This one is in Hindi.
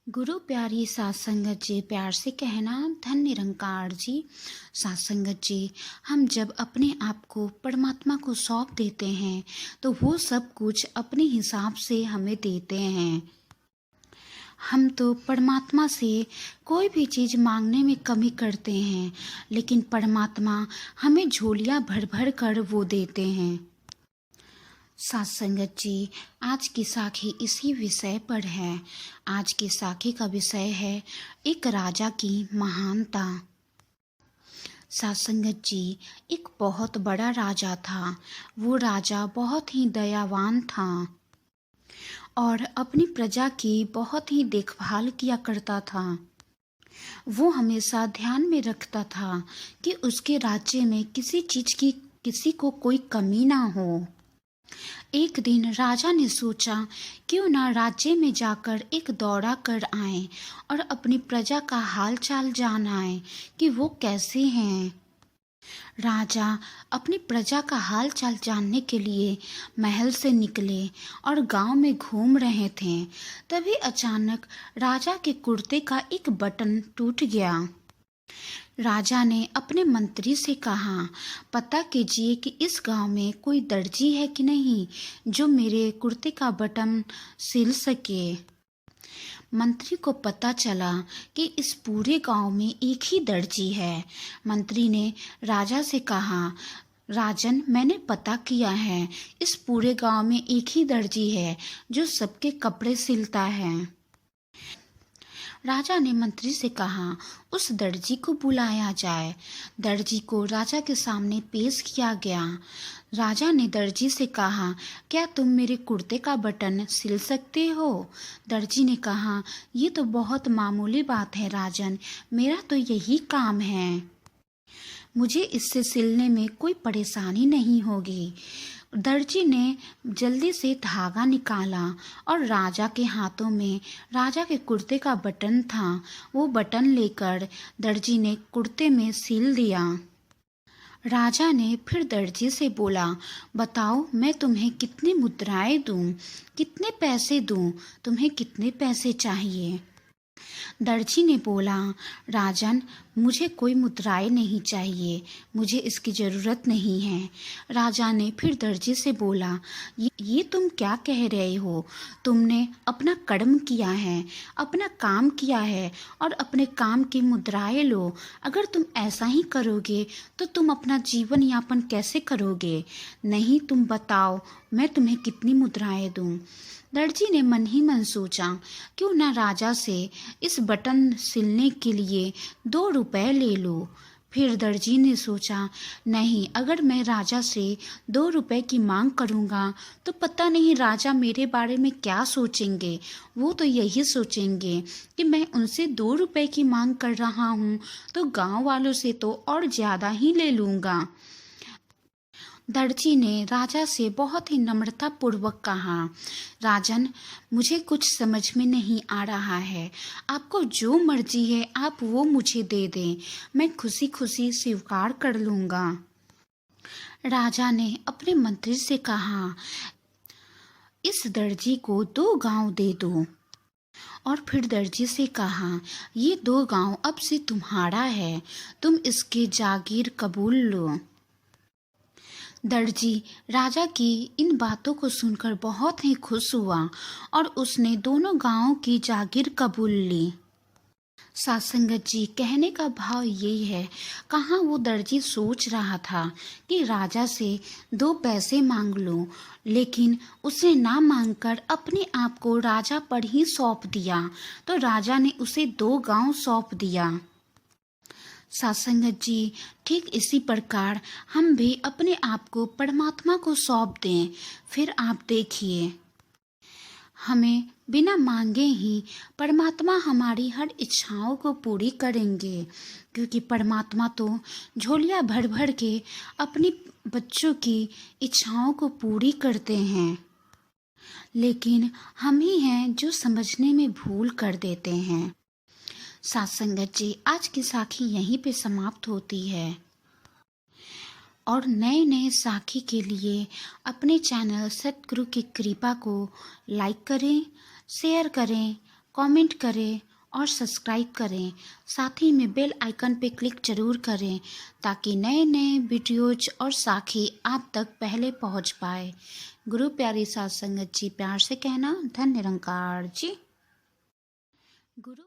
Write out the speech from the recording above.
गुरु प्यारी सात संगत जी, प्यार से कहना धन निरंकार जी। सात संगत जी, हम जब अपने आप को परमात्मा को सौंप देते हैं तो वो सब कुछ अपने हिसाब से हमें देते हैं। हम तो परमात्मा से कोई भी चीज़ मांगने में कमी करते हैं, लेकिन परमात्मा हमें झोलियाँ भर भर कर वो देते हैं। सात संगत जी, आज की साखी इसी विषय पर है। आज की साखी का विषय है एक राजा की महानता। सात संगत जी, एक बहुत बड़ा राजा था। वो राजा बहुत ही दयावान था और अपनी प्रजा की बहुत ही देखभाल किया करता था। वो हमेशा ध्यान में रखता था कि उसके राज्य में किसी चीज़ की किसी को कोई कमी ना हो। एक दिन राजा ने सोचा क्यों ना राज्य में जाकर एक दौरा कर आए और अपनी प्रजा का हाल चाल जान आए कि वो कैसे हैं। राजा अपनी प्रजा का हाल चाल जानने के लिए महल से निकले और गांव में घूम रहे थे। तभी अचानक राजा के कुर्ते का एक बटन टूट गया। राजा ने अपने मंत्री से कहा, पता कीजिए कि इस गांव में कोई दर्जी है कि नहीं जो मेरे कुर्ते का बटन सिल सके। मंत्री को पता चला कि इस पूरे गांव में एक ही दर्जी है। मंत्री ने राजा से कहा, राजन, मैंने पता किया है, इस पूरे गांव में एक ही दर्जी है जो सबके कपड़े सिलता है। राजा ने मंत्री से कहा, उस दर्जी को बुलाया जाए। दर्जी को राजा के सामने पेश किया गया। राजा ने दर्जी से कहा, क्या तुम मेरे कुर्ते का बटन सिल सकते हो? दर्जी ने कहा, ये तो बहुत मामूली बात है राजन, मेरा तो यही काम है, मुझे इससे सिलने में कोई परेशानी नहीं होगी। दर्जी ने जल्दी से धागा निकाला और राजा के हाथों में राजा के कुर्ते का बटन था। वो बटन लेकर दर्जी ने कुर्ते में सिल दिया। राजा ने फिर दर्जी से बोला, बताओ मैं तुम्हें कितनी मुद्राएं दूं, कितने पैसे दूं, तुम्हें कितने पैसे चाहिए? दर्जी ने बोला, राजन, मुझे कोई मुद्राएं नहीं चाहिए, मुझे इसकी ज़रूरत नहीं है। राजा ने फिर दर्जी से बोला, ये तुम क्या कह रहे हो? तुमने अपना कर्म किया है, अपना काम किया है और अपने काम की मुद्राएं लो। अगर तुम ऐसा ही करोगे तो तुम अपना जीवन यापन कैसे करोगे? नहीं, तुम बताओ मैं तुम्हें कितनी मुद्राएं दूं? दर्जी ने मन ही मन सोचा, क्यों ना राजा से इस बटन सिलने के लिए 2 रुपए ले लो। फिर दर्जी ने सोचा, नहीं, अगर मैं राजा से 2 रुपए की मांग करूँगा तो पता नहीं राजा मेरे बारे में क्या सोचेंगे। वो तो यही सोचेंगे कि मैं उनसे 2 रुपए की मांग कर रहा हूँ तो गांव वालों से तो और ज़्यादा ही ले लूँगा। दर्जी ने राजा से बहुत ही नम्रता पूर्वक कहा, राजन, मुझे कुछ समझ में नहीं आ रहा है, आपको जो मर्जी है आप वो मुझे दे दें, मैं खुशी खुशी स्वीकार कर लूँगा। राजा ने अपने मंत्री से कहा, इस दर्जी को 2 गांव दे दो। और फिर दर्जी से कहा, ये 2 गांव अब से तुम्हारा है, तुम इसके जागीर कबूल लो। दर्जी राजा की इन बातों को सुनकर बहुत ही खुश हुआ और उसने दोनों गांवों की जागीर कबूल ली। सात संगत जी, कहने का भाव यही है, कहाँ वो दर्जी सोच रहा था कि राजा से 2 पैसे मांग लो, लेकिन उसने ना मांगकर अपने आप को राजा पर ही सौंप दिया, तो राजा ने उसे 2 गांव सौंप दिया। सात संगत जी, ठीक इसी प्रकार हम भी अपने आप को परमात्मा को सौंप दें, फिर आप देखिए, हमें बिना मांगे ही परमात्मा हमारी हर इच्छाओं को पूरी करेंगे, क्योंकि परमात्मा तो झोलियां भर भर के अपनी बच्चों की इच्छाओं को पूरी करते हैं, लेकिन हम ही हैं जो समझने में भूल कर देते हैं। सात संगत जी, आज की साखी यहीं पे समाप्त होती है और नए नए साखी के लिए अपने चैनल सतगुरु की कृपा को लाइक करें, शेयर करें, कमेंट करें और सब्सक्राइब करें। साथ ही में बेल आइकन पे क्लिक जरूर करें ताकि नए नए वीडियोज और साखी आप तक पहले पहुंच पाए। गुरु प्यारी साथ संगत जी, प्यार से कहना धन निरंकार जी। गुरु